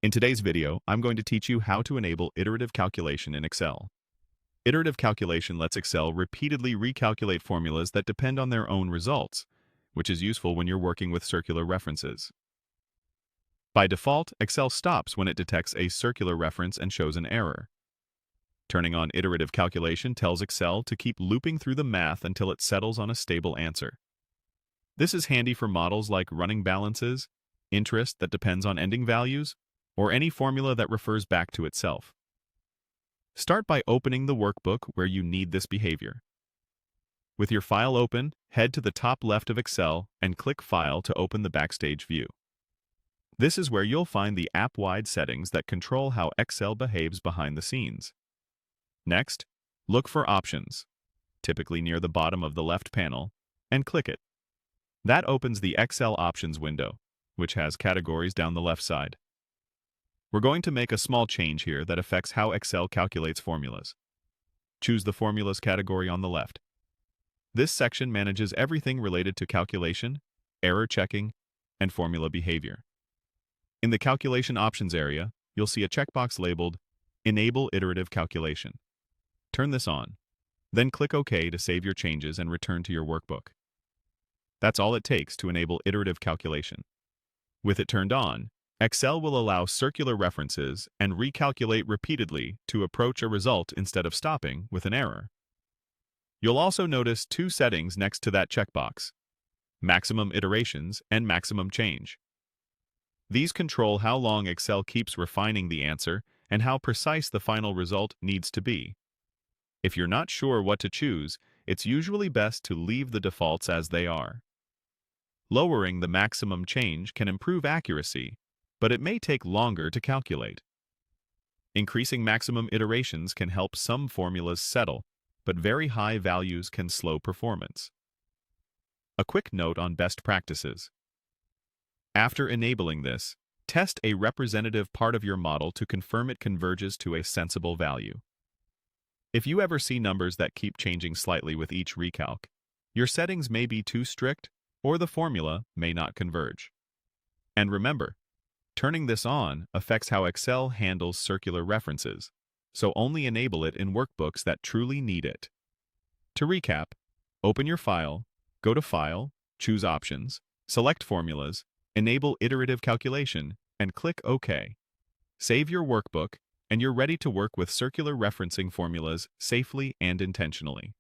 In today's video, I'm going to teach you how to enable iterative calculation in Excel. Iterative calculation lets Excel repeatedly recalculate formulas that depend on their own results, which is useful when you're working with circular references. By default, Excel stops when it detects a circular reference and shows an error. Turning on iterative calculation tells Excel to keep looping through the math until it settles on a stable answer. This is handy for models like running balances, interest that depends on ending values, or any formula that refers back to itself. Start by opening the workbook where you need this behavior. With your file open, head to the top left of Excel and click File to open the Backstage view. This is where you'll find the app-wide settings that control how Excel behaves behind the scenes. Next, look for Options, typically near the bottom of the left panel, and click it. That opens the Excel Options window, which has categories down the left side. We're going to make a small change here that affects how Excel calculates formulas. Choose the Formulas category on the left. This section manages everything related to calculation, error checking, and formula behavior. In the Calculation Options area, you'll see a checkbox labeled Enable Iterative Calculation. Turn this on. Then click OK to save your changes and return to your workbook. That's all it takes to enable iterative calculation. With it turned on, Excel will allow circular references and recalculate repeatedly to approach a result instead of stopping with an error. You'll also notice two settings next to that checkbox: maximum iterations and maximum change. These control how long Excel keeps refining the answer and how precise the final result needs to be. If you're not sure what to choose, it's usually best to leave the defaults as they are. Lowering the maximum change can improve accuracy, but it may take longer to calculate. Increasing maximum iterations can help some formulas settle, but very high values can slow performance. A quick note on best practices. After enabling this, test a representative part of your model to confirm it converges to a sensible value. If you ever see numbers that keep changing slightly with each recalc, your settings may be too strict or the formula may not converge. And remember, turning this on affects how Excel handles circular references, so only enable it in workbooks that truly need it. To recap, open your file, go to File, choose Options, select Formulas, enable iterative calculation, and click OK. Save your workbook, and you're ready to work with circular referencing formulas safely and intentionally.